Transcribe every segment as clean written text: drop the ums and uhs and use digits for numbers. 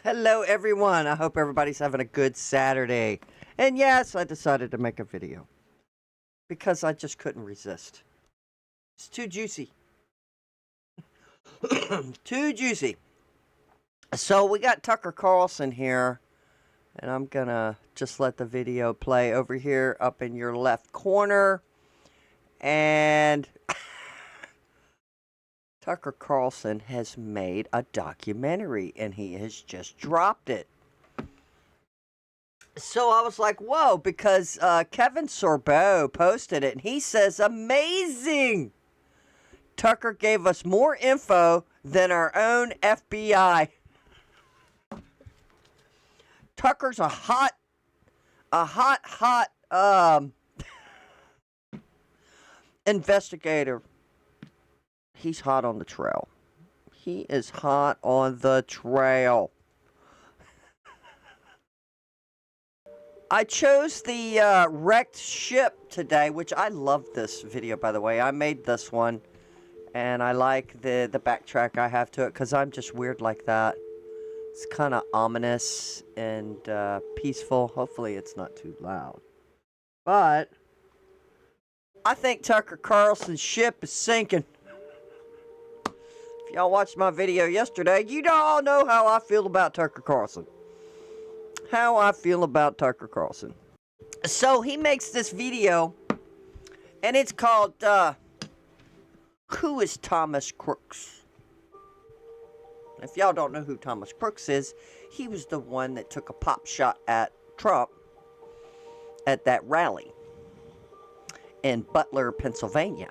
Hello, everyone. I hope everybody's having a good Saturday. And yes, I decided to make a video because I just couldn't resist. It's too juicy. Too juicy. So we got Tucker Carlson here, and I'm going to just let the video play over here up in your left corner. And Tucker Carlson has made a documentary, and he has just dropped it. So I was like, whoa, because Kevin Sorbo posted it, and he says, amazing! Tucker gave us more info than our own FBI. Tucker's a hot investigator. He's hot on the trail. He is hot on the trail. I chose the wrecked ship today, which I love this video, by the way. I made this one, and I like the backtrack I have to it, because I'm just weird like that. It's kind of ominous and peaceful. Hopefully it's not too loud. But I think Tucker Carlson's ship is sinking. If y'all watched my video yesterday, you all know how I feel about Tucker Carlson. How I feel about Tucker Carlson. So he makes this video, and it's called, Who is Thomas Crooks? If y'all don't know who Thomas Crooks is, he was the one that took a pop shot at Trump at that rally in Butler, Pennsylvania.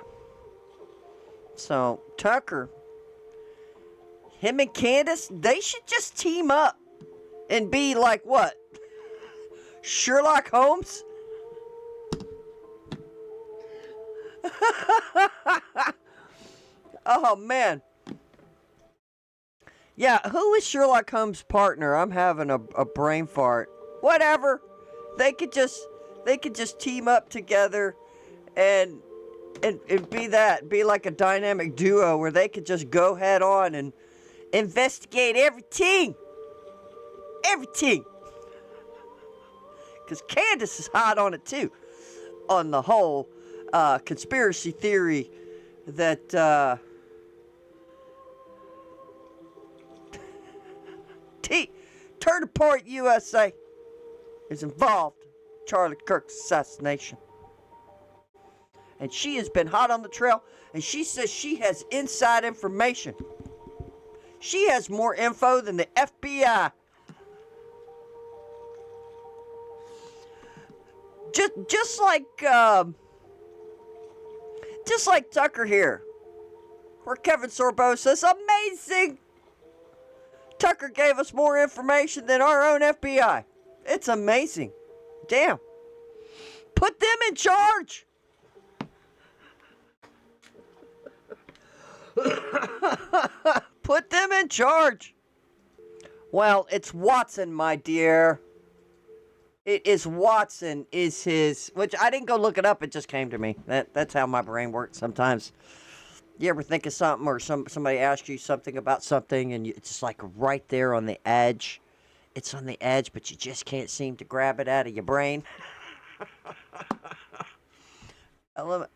So Tucker, him and Candace, they should just team up and be like what? Sherlock Holmes? Oh man. Yeah, who is Sherlock Holmes' partner? I'm having a brain fart. Whatever. They could just team up together and be like a dynamic duo where they could just go head on and investigate everything. Everything. Because Candace is hot on it too. On the whole conspiracy theory that Turn Apart USA is involved in Charlie Kirk's assassination. And she has been hot on the trail, and she says she has inside information. She has more info than the FBI. Just like Tucker here, where Kevin Sorbo says, amazing! Tucker gave us more information than our own FBI. It's amazing. Damn. Put them in charge. Put them in charge. Well, it's Watson, my dear. It is Watson is his, which I didn't go look it up. It just came to me. That's how my brain works sometimes. You ever think of something or somebody asks you something about something and it's just like right there on the edge. It's on the edge, but you just can't seem to grab it out of your brain.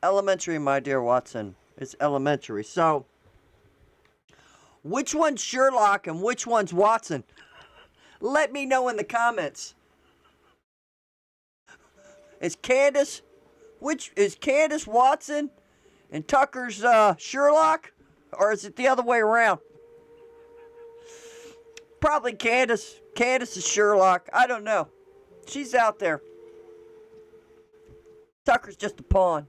Elementary, my dear Watson. It's elementary. So, which one's Sherlock and which one's Watson? Let me know in the comments. Is Candace Watson and Tucker's Sherlock? Or is it the other way around? Probably Candace. Candace is Sherlock. I don't know. She's out there. Tucker's just a pawn.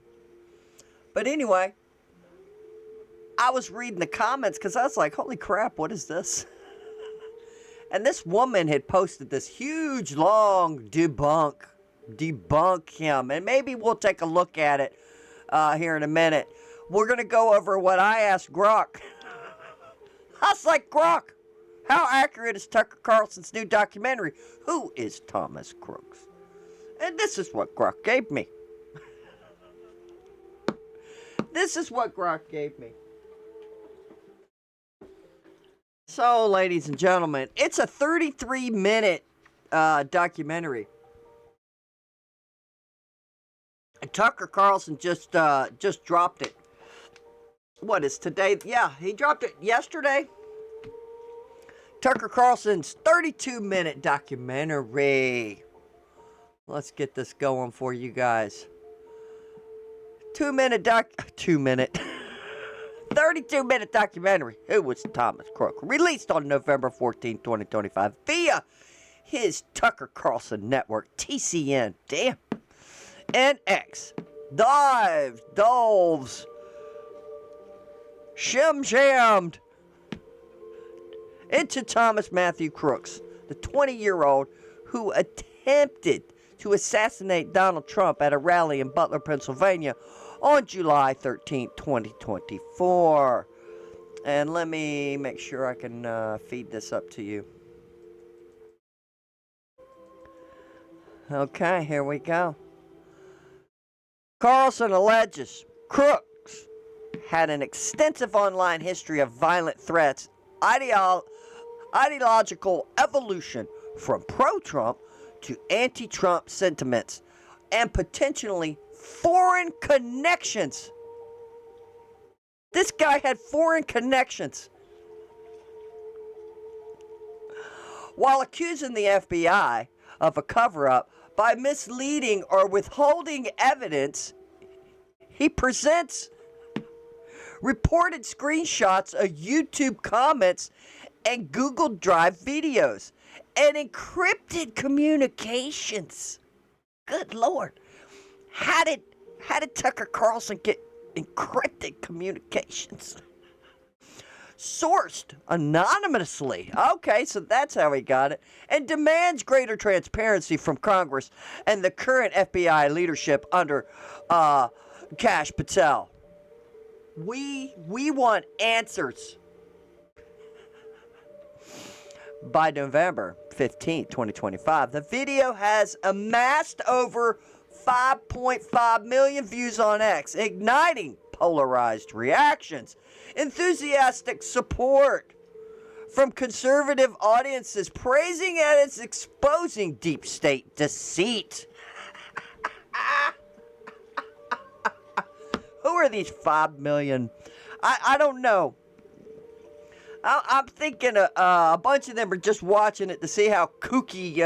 But anyway, I was reading the comments because I was like, holy crap, what is this? And this woman had posted this huge, long debunk him. And maybe we'll take a look at it here in a minute. We're going to go over what I asked Grok. I was like, Grok, how accurate is Tucker Carlson's new documentary? Who is Thomas Crooks? And this is what Grok gave me. So, ladies and gentlemen, it's a 33-minute documentary. And Tucker Carlson just dropped it. What is today? Yeah, he dropped it yesterday. Tucker Carlson's 32-minute documentary. Let's get this going for you guys. 32-minute documentary. Who was Thomas Crook? Released on November 14, 2025 via his Tucker Carlson network, TCN. Damn. NX. Dolves. Shim-shammed into Thomas Matthew Crooks, the 20-year-old who attempted to assassinate Donald Trump at a rally in Butler, Pennsylvania on July 13, 2024. And let me make sure I can feed this up to you. Okay, here we go. Carlson alleges Crooks had an extensive online history of violent threats, ideological evolution from pro-Trump to anti-Trump sentiments, and potentially foreign connections. This guy had foreign connections. While accusing the FBI of a cover-up by misleading or withholding evidence, he presents reported screenshots of YouTube comments and Google Drive videos and encrypted communications. Good Lord. How did Tucker Carlson get encrypted communications? Sourced anonymously. Okay, so that's how he got it. And demands greater transparency from Congress and the current FBI leadership under Kash Patel. We want answers. By November 15, 2025, the video has amassed over 5.5 million views on X, igniting polarized reactions, enthusiastic support from conservative audiences, praising it as exposing deep state deceit. Who are these 5 million? I don't know. I'm thinking a bunch of them are just watching it to see how kooky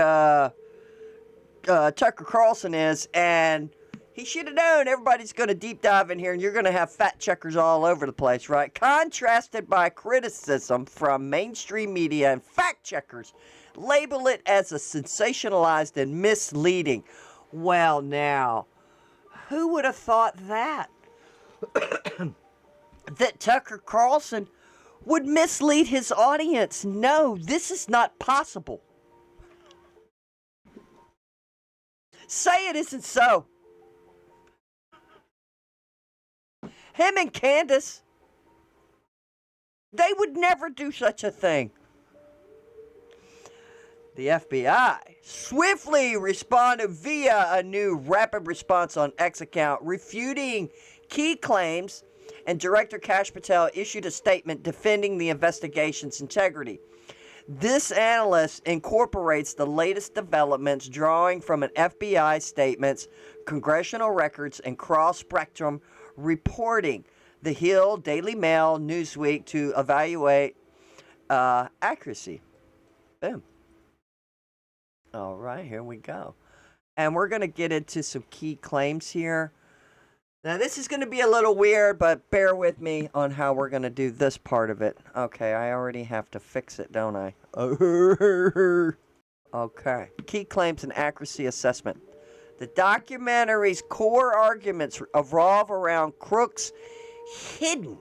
Tucker Carlson is, and he should have known everybody's going to deep dive in here, and you're going to have fact checkers all over the place, right? Contrasted by criticism from mainstream media and fact checkers label it as a sensationalized and misleading. Well, now, who would have thought that? That Tucker Carlson would mislead his audience? No, this is not possible. Say it isn't so. Him and Candace, they would never do such a thing. The FBI swiftly responded via a new rapid response on X account, refuting key claims, and Director Kash Patel issued a statement defending the investigation's integrity. This analyst incorporates the latest developments, drawing from an FBI statements, congressional records, and cross-spectrum reporting. The Hill, Daily Mail, Newsweek to evaluate accuracy. Boom. All right, here we go. And we're going to get into some key claims here. Now, this is going to be a little weird, but bear with me on how we're going to do this part of it. Okay, I already have to fix it, don't I? Okay. Key claims and accuracy assessment. The documentary's core arguments revolve around Crook's hidden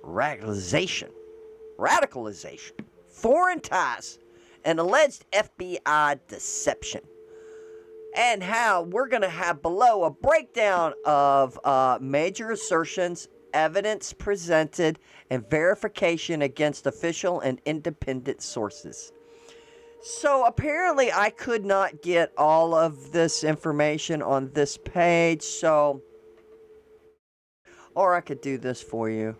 radicalization, foreign ties, and alleged FBI deception. And how we're going to have below a breakdown of major assertions, evidence presented, and verification against official and independent sources. So apparently I could not get all of this information on this page, so, or I could do this for you.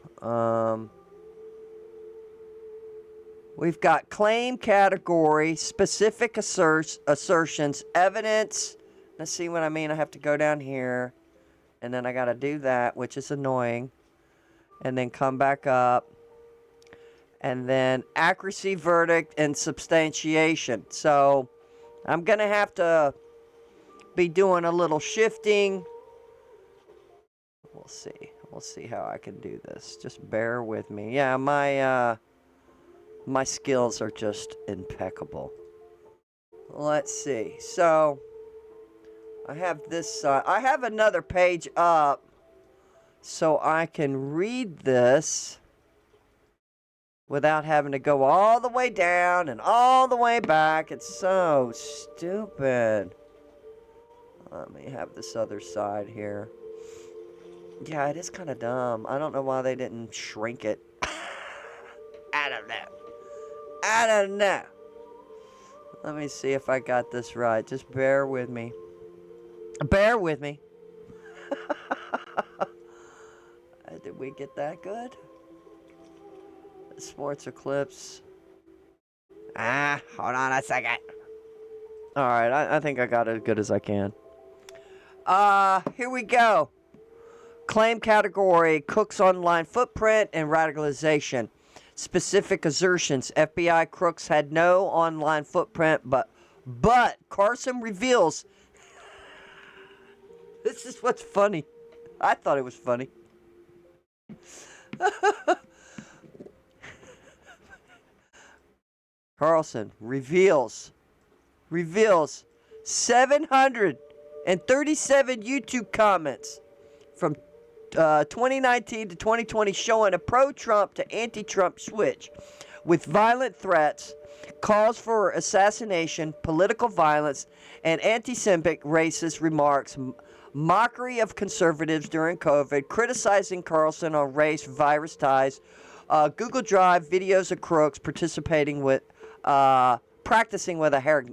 We've got claim category, specific assertions, evidence. Let's see what I mean. I have to go down here, and then I got to do that, which is annoying, and then come back up, and then accuracy, verdict, and substantiation. So I'm going to have to be doing a little shifting. We'll see. We'll see how I can do this. Just bear with me. Yeah, my skills are just impeccable. Let's see. So I have this. I have another page up so I can read this without having to go all the way down and all the way back. It's so stupid. Let me have this other side here. Yeah, it is kind of dumb. I don't know why they didn't shrink it. I don't know. I don't know. Let me see if I got this right. Just bear with me. Bear with me. Did we get that good? Sports or clips? Hold on a second. Alright, I think I got it as good as I can. Here we go. Claim category, Cook's online footprint and radicalization. Specific assertions, FBI crooks had no online footprint, but Carlson reveals. This is what's funny. I thought it was funny. Carlson reveals 737 YouTube comments from 2019 to 2020 showing a pro-Trump to anti-Trump switch with violent threats, calls for assassination, political violence, and anti-Semitic racist remarks, mockery of conservatives during COVID, criticizing Carlson on race, virus ties, Google Drive videos of crooks practicing with a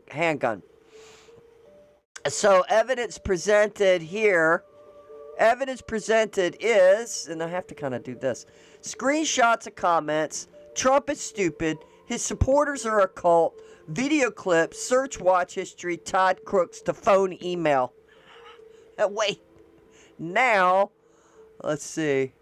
handgun. So evidence presented here. Evidence presented is, and I have to kind of do this, screenshots of comments, Trump is stupid, his supporters are a cult, video clips, search watch history, tied crooks to phone email. Wait, now, let's see.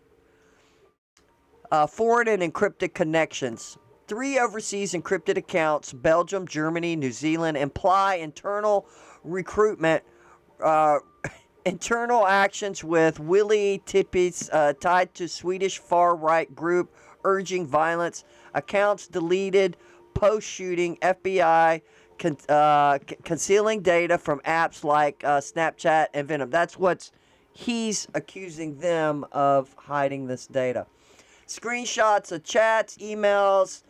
Foreign and encrypted connections. 3 overseas encrypted accounts, Belgium, Germany, New Zealand, imply internal recruitment, internal actions with Willie Tippies tied to Swedish far-right group urging violence, accounts deleted, post-shooting, FBI concealing data from apps like Snapchat and Venom. That's what he's accusing them of, hiding this data. Screenshots of chats, emails,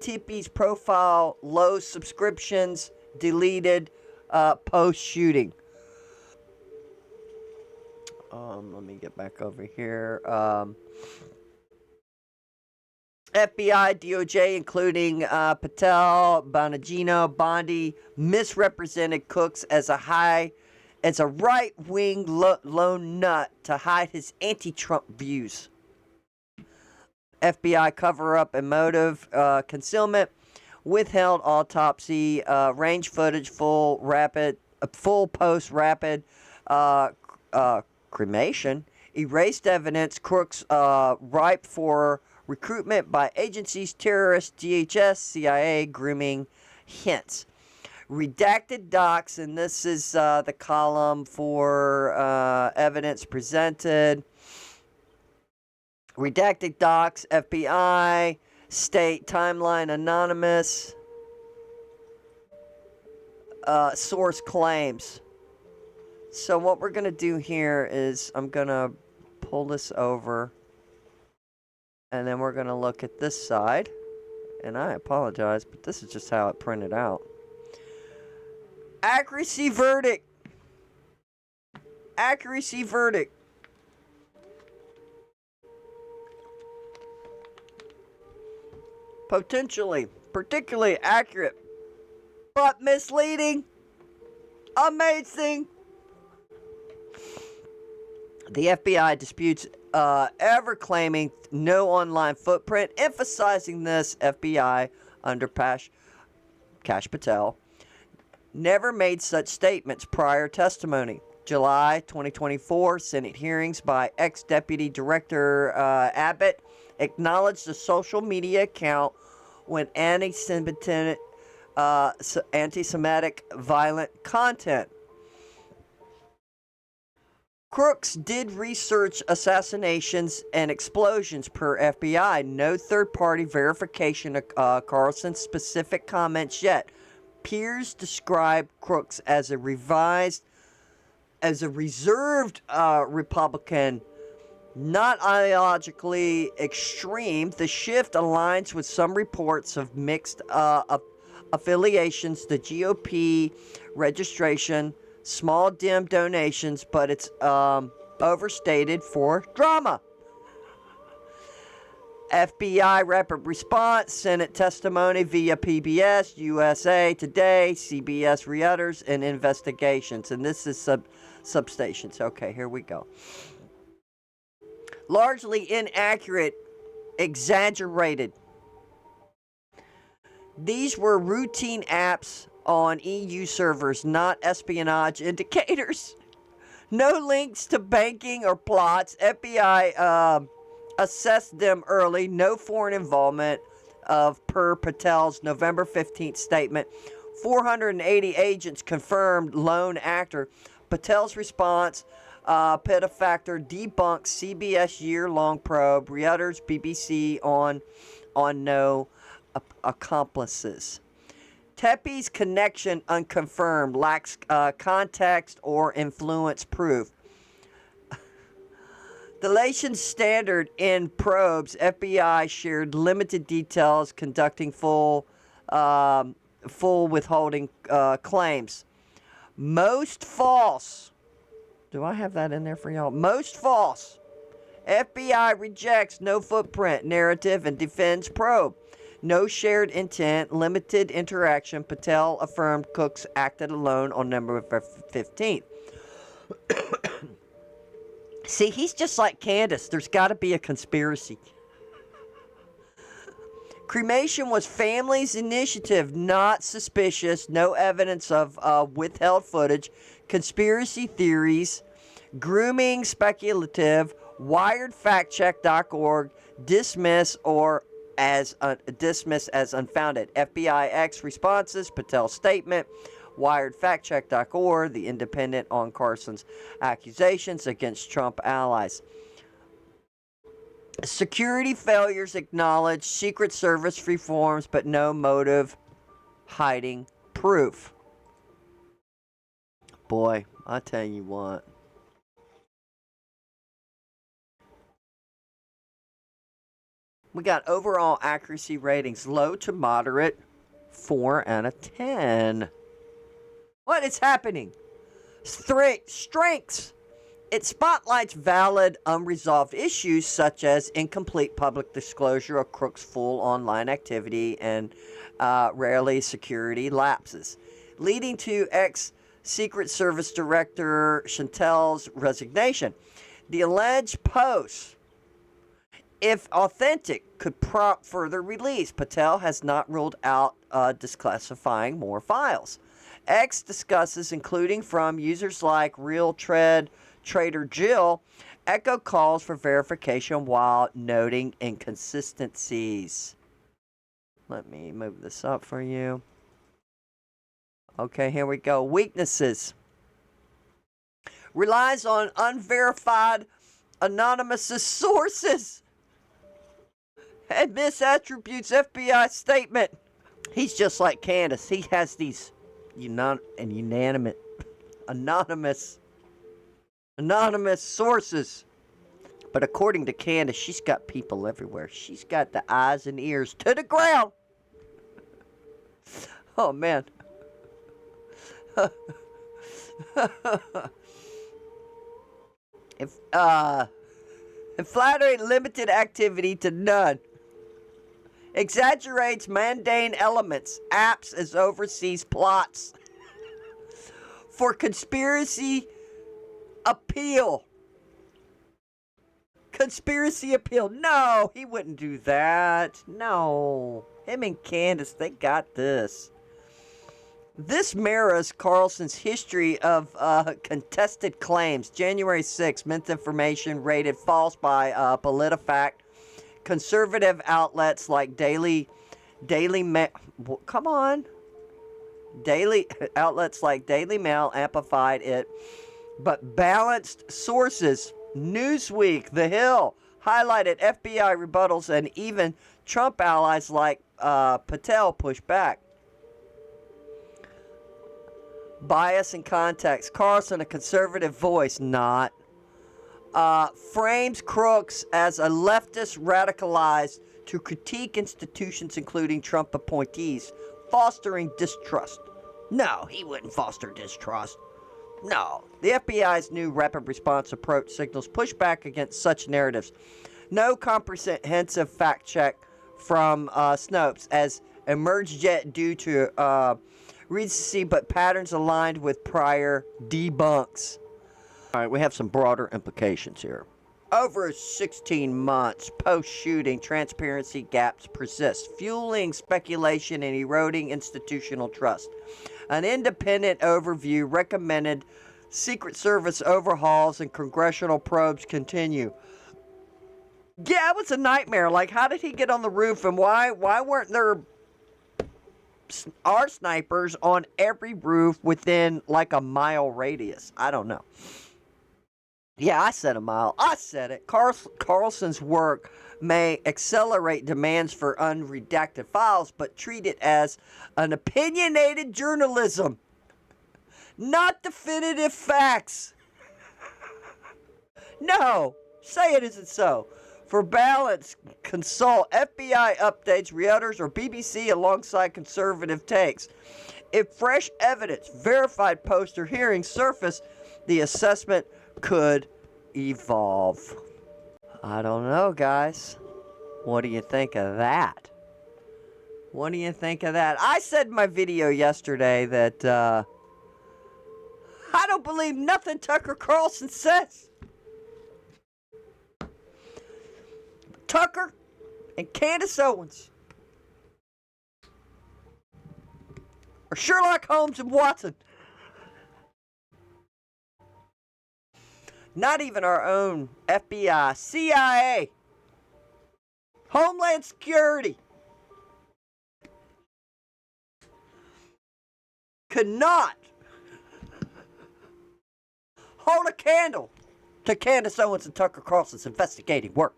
Tippy's profile, low subscriptions, deleted, post-shooting. Let me get back over here. FBI, DOJ, including Patel, Bonagino, Bondi, misrepresented Cooks as a right-wing lone nut to hide his anti-Trump views. FBI cover-up and motive concealment, withheld autopsy, range footage, full post-rapid cremation, erased evidence, crooks ripe for recruitment by agencies, terrorists, DHS, CIA, grooming hints. Redacted docs, and this is the column for evidence presented. Redacted docs, FBI, state timeline anonymous, source claims. So what we're going to do here is I'm going to pull this over, and then we're going to look at this side. And I apologize, but this is just how it printed out. Accuracy verdict. Accuracy verdict. Potentially, particularly accurate, but misleading. Amazing. The FBI disputes ever claiming no online footprint, emphasizing this FBI under Kash Patel, never made such statements prior testimony. July 2024, Senate hearings by ex-Deputy Director Abbott acknowledged a social media account when anti-Semitic violent content. Crooks did research assassinations and explosions per FBI. No third-party verification of Carlson's specific comments yet. Peers describe Crooks as a reserved Republican, not ideologically extreme. The shift aligns with some reports of mixed affiliations, the GOP registration, small dim donations, but it's overstated for drama. FBI rapid response, Senate testimony via PBS, USA Today, CBS Reuters, and investigations. And this is substations. Okay, here we go. Largely inaccurate, exaggerated. These were routine apps on EU servers, not espionage indicators. No links to banking or plots. FBI assessed them early. No foreign involvement per Patel's November 15th statement. 480 agents confirmed lone actor. Patel's response, Petafactor debunks CBS year-long probe. Reuters, BBC on no accomplices. Tepe's connection unconfirmed, lacks context or influence proof. Deletion standard in probes. FBI shared limited details, conducting full withholding claims. Most false. Do I have that in there for y'all? Most false. FBI rejects no footprint narrative and defends probe. No shared intent, limited interaction. Patel affirmed Cooks acted alone on November 15th. See, he's just like Candace. There's got to be a conspiracy. Cremation was family's initiative, not suspicious. No evidence of withheld footage. Conspiracy theories. Grooming speculative. WiredFactCheck.org. Dismiss as unfounded. FBI X responses. Patel's statement. WiredFactCheck.org, the independent on Carlson's accusations against Trump allies. Security failures acknowledged, Secret Service reforms, but no motive hiding proof. Boy, I tell you what. We got overall accuracy ratings, low to moderate, 4 out of 10. What is happening? Strengths. It spotlights valid, unresolved issues such as incomplete public disclosure of Crook's full online activity and rarely security lapses, leading to ex-Secret Service Director Chantel's resignation. The alleged posts, if authentic, could prompt further release. Patel has not ruled out declassifying more files. X discusses, including from users like Real Trader Jill, echo calls for verification while noting inconsistencies. Let me move this up for you. Okay, here we go. Weaknesses. Relies on unverified anonymous sources and misattributes FBI statement. He's just like Candace. He has these anonymous sources. But according to Candace, she's got people everywhere. She's got the eyes and ears to the ground. Oh, man. If flattering limited activity to none. Exaggerates mundane elements. Apps as overseas plots. For conspiracy appeal. Conspiracy appeal. No, he wouldn't do that. No. Him and Candace, they got this. This mirrors Carlson's history of contested claims. January 6th, misinformation rated false by PolitiFact. Conservative outlets like Daily Mail, come on. Daily outlets like Daily Mail amplified it, but balanced sources, Newsweek, The Hill, highlighted FBI rebuttals, and even Trump allies like Patel pushed back. Bias and context. Carlson, a conservative voice, not. Frames crooks as a leftist radicalized to critique institutions, including Trump appointees, fostering distrust. No, he wouldn't foster distrust. No. The FBI's new rapid response approach signals pushback against such narratives. No comprehensive fact check from Snopes as emerged yet due to recency, but patterns aligned with prior debunks. All right, we have some broader implications here. Over 16 months post-shooting, transparency gaps persist, fueling speculation and eroding institutional trust. An independent overview recommended Secret Service overhauls and congressional probes continue. Yeah, it was a nightmare. Like, how did he get on the roof, and why weren't there our snipers on every roof within like a mile radius? I don't know. Yeah, I said a mile. I said it. Carlson's work may accelerate demands for unredacted files, but treat it as an opinionated journalism, not definitive facts. No, say it isn't so. For balance, consult FBI updates, Reuters, or BBC alongside conservative takes. If fresh evidence, verified posts, or hearings surface, the assessment could evolve. I don't know, guys. What do you think of that? What do you think of that? I said in my video yesterday that I don't believe nothing Tucker Carlson says. Tucker and Candace Owens, or Sherlock Holmes and Watson. Not even our own FBI, CIA, Homeland Security could not hold a candle to Candace Owens and Tucker Carlson's investigative work.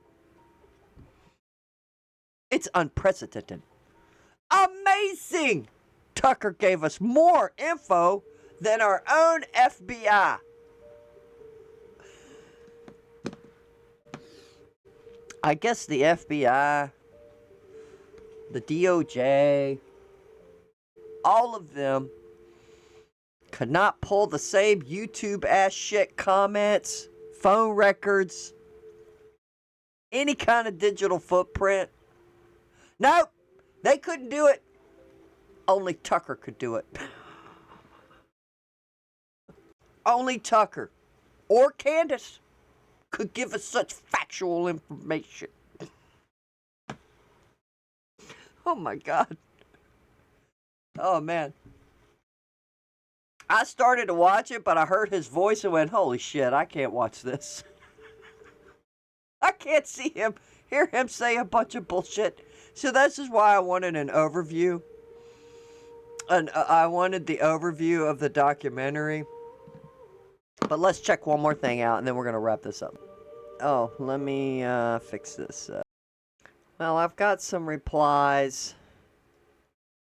It's unprecedented. Amazing! Tucker gave us more info than our own FBI. I guess the FBI, the DOJ, all of them could not pull the same YouTube ass shit comments, phone records, any kind of digital footprint. Nope, they couldn't do it. Only Tucker could do it. Only Tucker or Candace could give us such factual information. Oh my God. Oh man. I started to watch it, but I heard his voice and went, holy shit, I can't watch this. I can't hear him say a bunch of bullshit. So this is why I wanted an overview. And I wanted the overview of the documentary. But let's check one more thing out, and then we're going to wrap this up. Oh, let me fix this. Well, I've got some replies.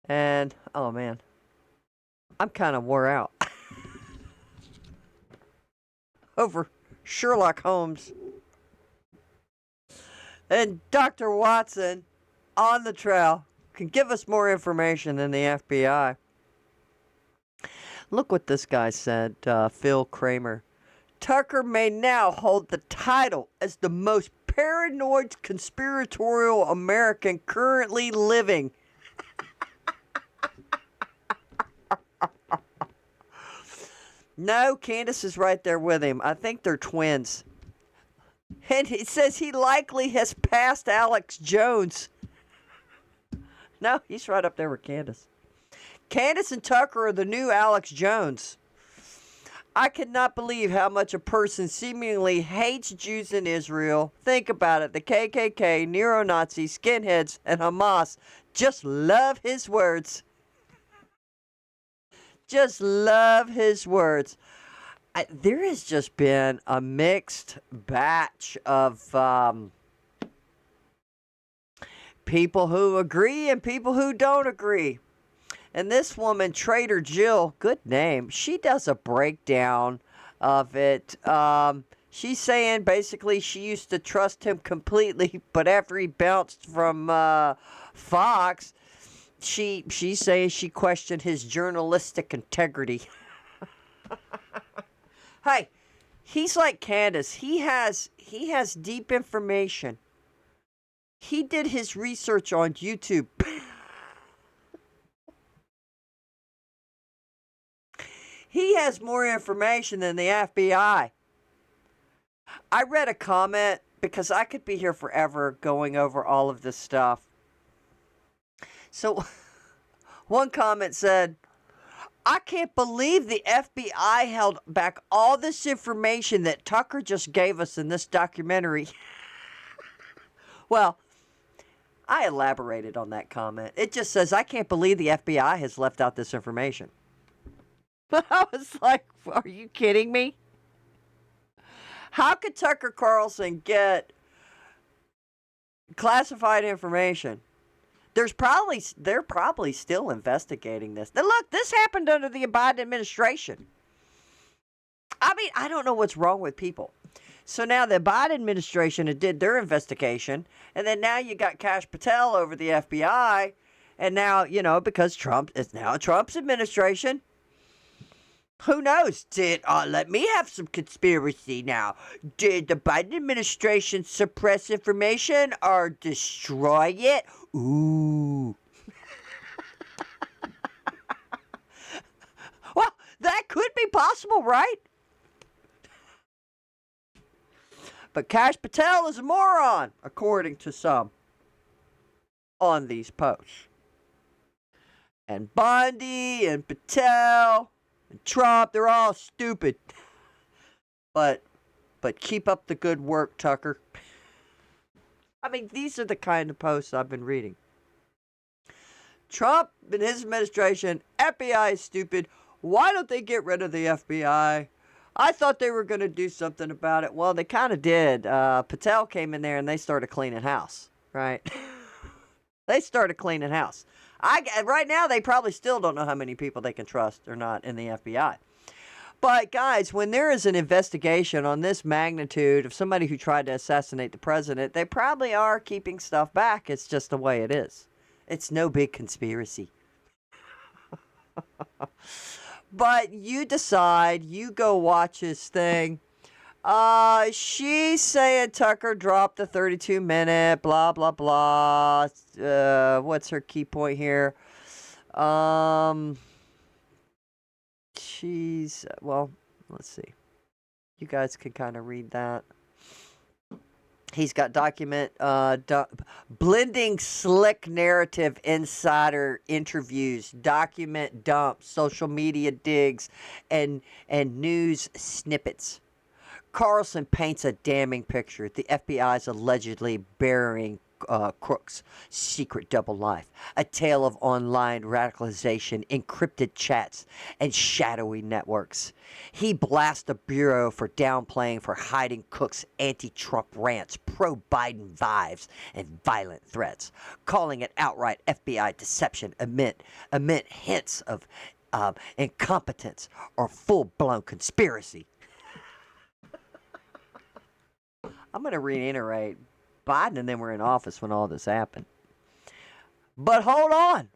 And, oh man, I'm kind of wore out. Over Sherlock Holmes and Dr. Watson on the trail can give us more information than the FBI. Look what this guy said, Phil Kramer. Tucker may now hold the title as the most paranoid conspiratorial American currently living. No, Candace is right there with him. I think they're twins. And he says he likely has passed Alex Jones. No, he's right up there with Candace. Candace and Tucker are the new Alex Jones. I cannot believe how much a person seemingly hates Jews in Israel. Think about it. The KKK, neo-Nazis, skinheads, and Hamas just love his words. Just love his words. There has just been a mixed batch of people who agree and people who don't agree. And this woman, Trader Jill, good name, she does a breakdown of it. She's saying basically she used to trust him completely, but after he bounced from Fox, she's saying she questioned his journalistic integrity. Hey, he's like Candace. He has deep information. He did his research on YouTube. He has more information than the FBI. I read a comment because I could be here forever going over all of this stuff. So, one comment said, I can't believe the FBI held back all this information that Tucker just gave us in this documentary. Well, I elaborated on that comment. It just says, I can't believe the FBI has left out this information. I was like, are you kidding me? How could Tucker Carlson get classified information? They're probably still investigating this. Now look, this happened under the Biden administration. I mean, I don't know what's wrong with people. So now the Biden administration did their investigation, and then now you got Kash Patel over the FBI, and now, because it's now Trump's administration. Who knows? Let me have some conspiracy now. Did the Biden administration suppress information or destroy it? Ooh. Well, that could be possible, right? But Kash Patel is a moron, according to some on these posts. And Bondi and Patel and Trump, they're all stupid. But keep up the good work, Tucker. I mean, these are the kind of posts I've been reading. Trump and his administration, FBI is stupid. Why don't they get rid of the FBI? I thought they were going to do something about it. Well, they kind of did. Patel came in there and they started cleaning house, right? They started cleaning house. Right now, they probably still don't know how many people they can trust or not in the FBI. But guys, when there is an investigation on this magnitude of somebody who tried to assassinate the president, they probably are keeping stuff back. It's just the way it is. It's no big conspiracy. But you decide, you go watch his thing. She's saying Tucker dropped the 32-minute, blah, blah, blah. What's her key point here? Well, let's see. You guys can kind of read that. He's got blending slick narrative insider interviews, document dumps, social media digs, and news snippets. Carlson paints a damning picture. The FBI is allegedly burying crooks' secret double life, a tale of online radicalization, encrypted chats, and shadowy networks. He blasts the Bureau for downplaying, for hiding Cook's anti-Trump rants, pro-Biden vibes, and violent threats, calling it outright FBI deception amid hints of incompetence or full-blown conspiracy. I'm going to reiterate, Biden and them were in office when all this happened. But hold on.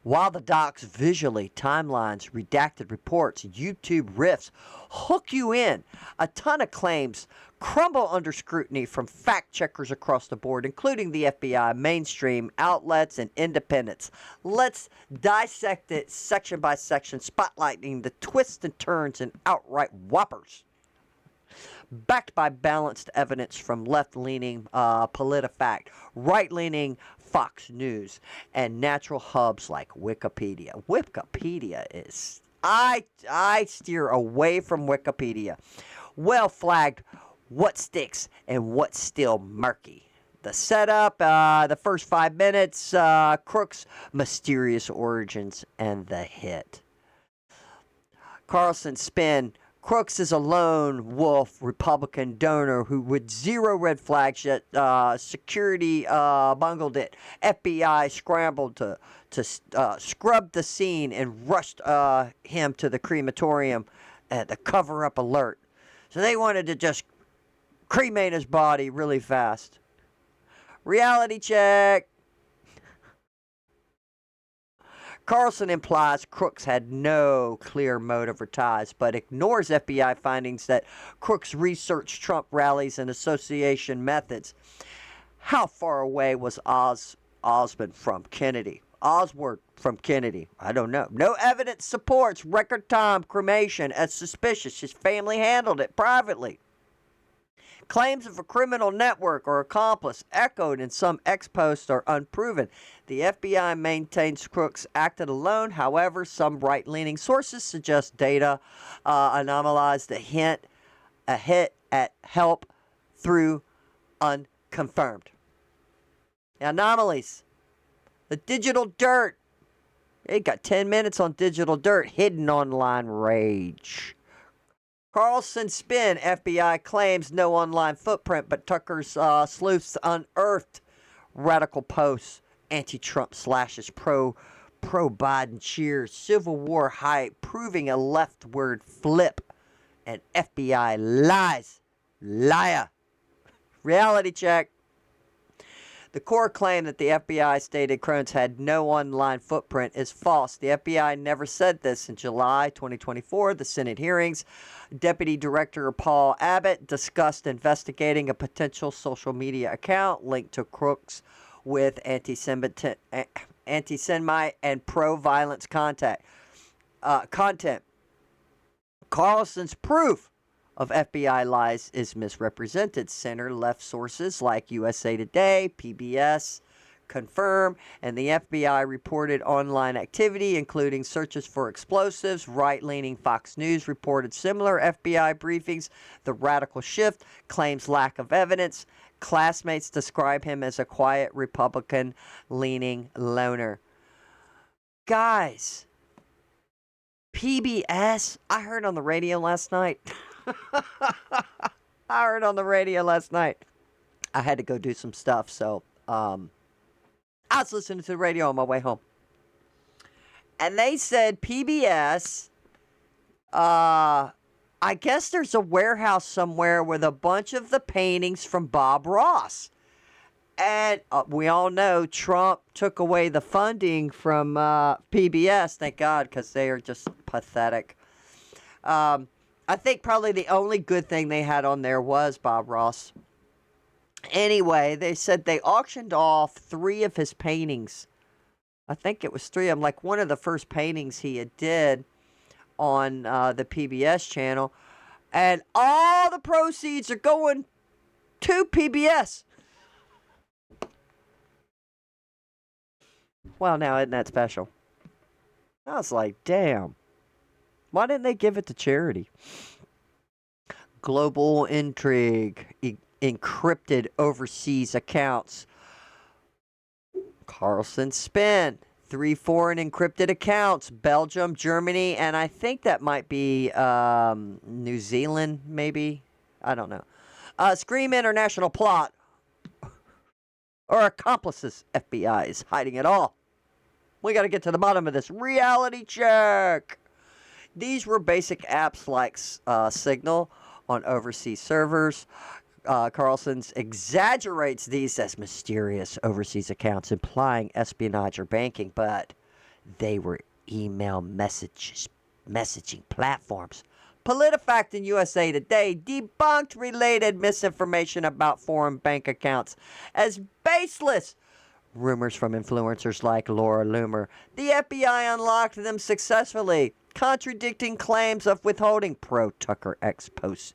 While the docs visually, timelines, redacted reports, YouTube riffs hook you in, a ton of claims crumble under scrutiny from fact checkers across the board, including the FBI, mainstream outlets, and independents. Let's dissect it section by section, spotlighting the twists and turns and outright whoppers. backed by balanced evidence from left-leaning PolitiFact, right-leaning Fox News, and natural hubs like Wikipedia. Wikipedia is... I steer away from Wikipedia. Well flagged what sticks and what's still murky. The setup, the first 5 minutes, Crook's mysterious origins, and the hit. Carlson spin. Crooks is a lone wolf Republican donor who, with zero red flags yet, security bungled it. FBI scrambled to scrub the scene and rushed him to the crematorium at the cover-up alert. So they wanted to just cremate his body really fast. Reality check. Carlson implies Crooks had no clear motive or ties, but ignores FBI findings that Crooks researched Trump rallies and association methods. How far away was Oswald from Kennedy? I don't know. No evidence supports record time cremation as suspicious. His family handled it privately. Claims of a criminal network or accomplice echoed in some ex-posts are unproven. The FBI maintains Crooks acted alone. However, some right-leaning sources suggest data anomalized a hint at help through unconfirmed. Anomalies. The digital dirt. It got 10 minutes on digital dirt. Hidden online rage. Carlson spin. FBI claims no online footprint, but Tucker's sleuths unearthed radical posts. Anti-Trump slashes pro-Biden cheers. Civil War hype proving a leftward flip. And FBI lies. Liar. Reality check. The core claim that the FBI stated Crohn's had no online footprint is false. The FBI never said this. In July 2024, the Senate hearings, Deputy Director Paul Abbott discussed investigating a potential social media account linked to Crooks with anti-Semite and pro-violence content. Carlson's proof of FBI lies is misrepresented. Center-left sources like USA Today, PBS confirm, and the FBI reported online activity, including searches for explosives. Right-leaning Fox News reported similar FBI briefings. The radical shift claims lack of evidence. Classmates describe him as a quiet Republican-leaning loner. Guys, PBS, I heard on the radio last night. I heard on the radio last night. I had to go do some stuff, so I was listening to the radio on my way home. And they said PBS, I guess there's a warehouse somewhere with a bunch of the paintings from Bob Ross. And we all know Trump took away the funding from PBS, thank God, because they are just pathetic. I think probably the only good thing they had on there was Bob Ross. Anyway, they said they auctioned off 3 of his paintings. I think it was 3 of them, like one of the first paintings he had did on the PBS channel. And all the proceeds are going to PBS. Well, now, isn't that special? I was like, damn. Why didn't they give it to charity? Global intrigue. Encrypted overseas accounts. Carlson spin. 3 foreign encrypted accounts. Belgium, Germany, and I think that might be New Zealand, maybe. I don't know. Scream international plot. Or accomplices. FBI is hiding it all. We got to get to the bottom of this. Reality check. These were basic apps like Signal on overseas servers. Carlson's exaggerates these as mysterious overseas accounts, implying espionage or banking, but they were email messaging platforms. PolitiFact and USA Today debunked related misinformation about foreign bank accounts as baseless. Rumors from influencers like Laura Loomer. The FBI unlocked them successfully, contradicting claims of withholding. Pro-Tucker X posts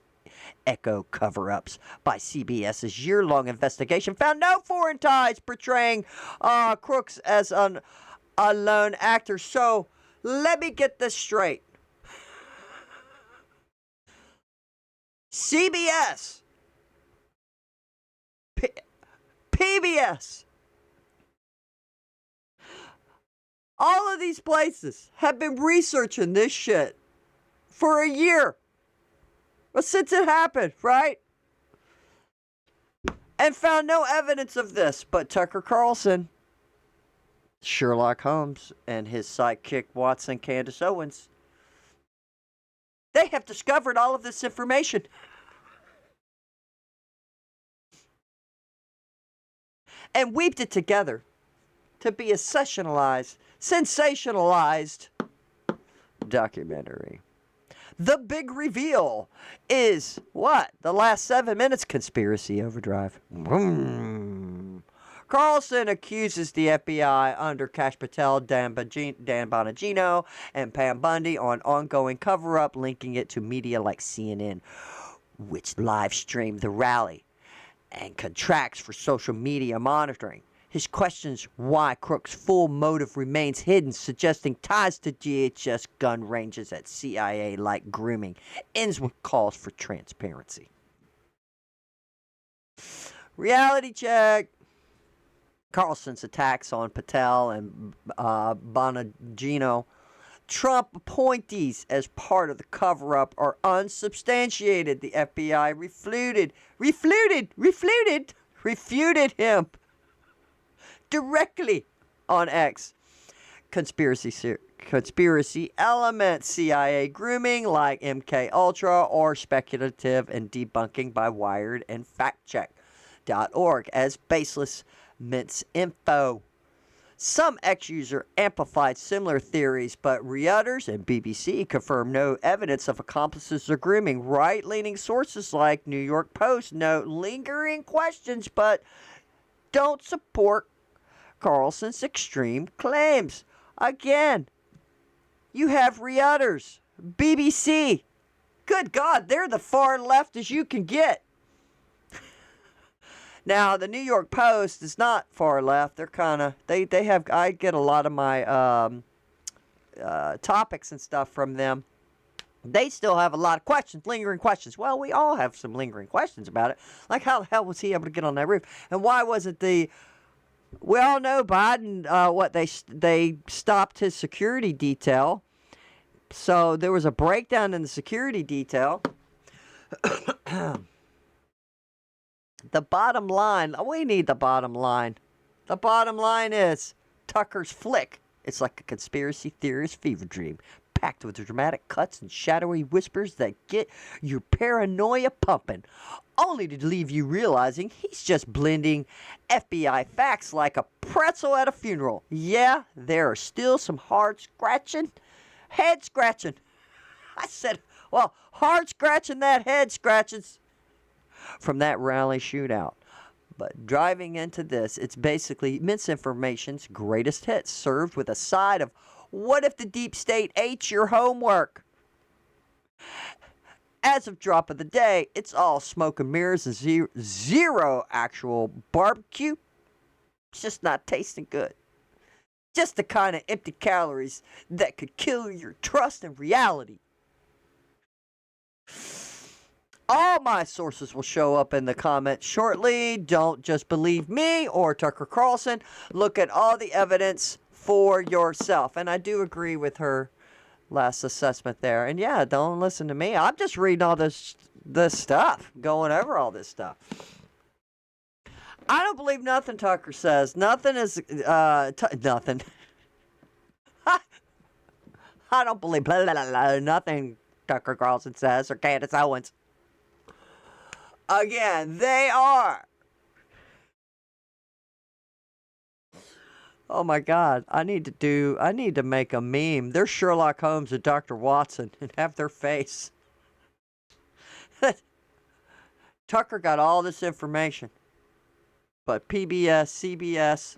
echo cover-ups by CBS's year-long investigation found no foreign ties portraying Crooks as a lone actor. So let me get this straight. CBS, PBS, all of these places have been researching this shit for a year. Well, since it happened, right? And found no evidence of this. But Tucker Carlson, Sherlock Holmes, and his sidekick Watson, Candace Owens, they have discovered all of this information. And weaved it together to be a sensationalized documentary. The big reveal is what? The last 7 minutes conspiracy overdrive. Carlson accuses the FBI under Kash Patel, Dan Bongino, and Pam Bundy on ongoing cover-up, linking it to media like CNN, which live streamed the rally and contracts for social media monitoring. His questions why Crook's full motive remains hidden, suggesting ties to DHS gun ranges at CIA-like grooming, ends with calls for transparency. Reality check. Carlson's attacks on Patel and Bongino, Trump appointees as part of the cover-up, are unsubstantiated. The FBI refuted him directly on X. Conspiracy elements, CIA grooming like MK Ultra, or speculative and debunking by Wired and factcheck.org as baseless misinfo. Some X-user amplified similar theories, but Reuters and BBC confirmed no evidence of accomplices or grooming. Right-leaning sources like New York Post note lingering questions, but don't support Carlson's extreme claims. Again, you have Reuters, BBC. Good God, they're the far left as you can get. Now, the New York Post is not far left. They're kind of, they have, I get a lot of my topics and stuff from them. They still have a lot of questions, lingering questions. Well, we all have some lingering questions about it. Like, how the hell was he able to get on that roof? And why wasn't we all know Biden, they stopped his security detail. So there was a breakdown in the security detail. The bottom line, we need the bottom line. The bottom line is Tucker's flick. It's like a conspiracy theorist fever dream, packed with dramatic cuts and shadowy whispers that get your paranoia pumping, only to leave you realizing he's just blending FBI facts like a pretzel at a funeral. Yeah, there are still some head scratching. I said, well, hard scratching that head scratches from that rally shootout. But driving into this, it's basically misinformation's greatest hits, served with a side of, what if the deep state ate your homework? As of drop of the day, it's all smoke and mirrors and zero actual barbecue. It's just not tasting good. Just the kind of empty calories that could kill your trust in reality. All my sources will show up in the comments shortly. Don't just believe me or Tucker Carlson. Look at all the evidence for yourself. And I do agree with her last assessment there. And yeah, don't listen to me. I'm just reading all this stuff, going over all this stuff. I don't believe nothing Tucker says. Nothing is nothing. I don't believe nothing Tucker Carlson says or Candace Owens. Again, they are. Oh my God, I need to make a meme. There's Sherlock Holmes and Dr. Watson and have their face. Tucker got all this information. But PBS, CBS,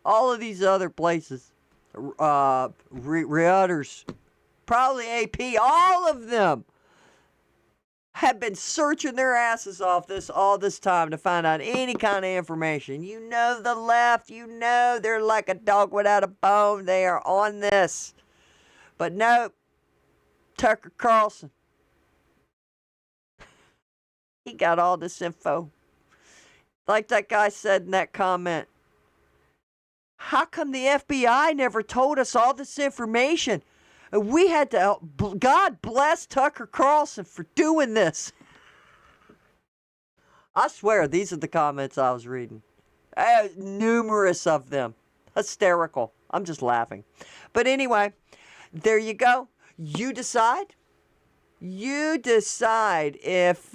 all of these other places, Reuters, probably AP, all of them have been searching their asses off all this time to find out any kind of information. You know the left, you know they're like a dog without a bone. They are on this. But no, Tucker Carlson, he got all this info. Like that guy said in that comment, how come the FBI never told us all this information? We had to, God bless Tucker Carlson for doing this. I swear, these are the comments I was reading. Numerous of them. Hysterical. I'm just laughing. But anyway, there you go. You decide. You decide if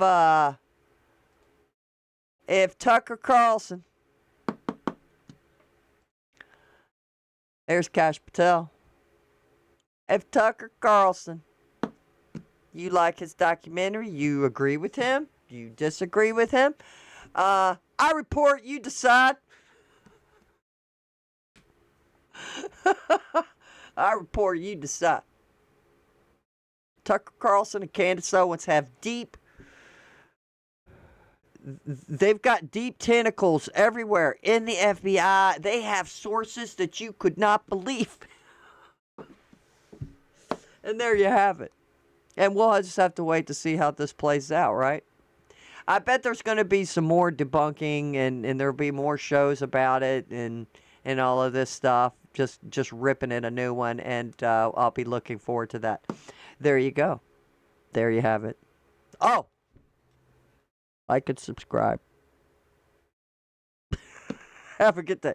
Tucker Carlson, there's Cash Patel. If Tucker Carlson, you like his documentary, you agree with him, you disagree with him, I report, you decide. I report, you decide. Tucker Carlson and Candace Owens have they've got deep tentacles everywhere in the FBI. They have sources that you could not believe. And there you have it. And we'll just have to wait to see how this plays out, right? I bet there's going to be some more debunking and there'll be more shows about it and all of this stuff. Just ripping it a new one, and I'll be looking forward to that. There you go. There you have it. Oh! Like and subscribe. Have a good day.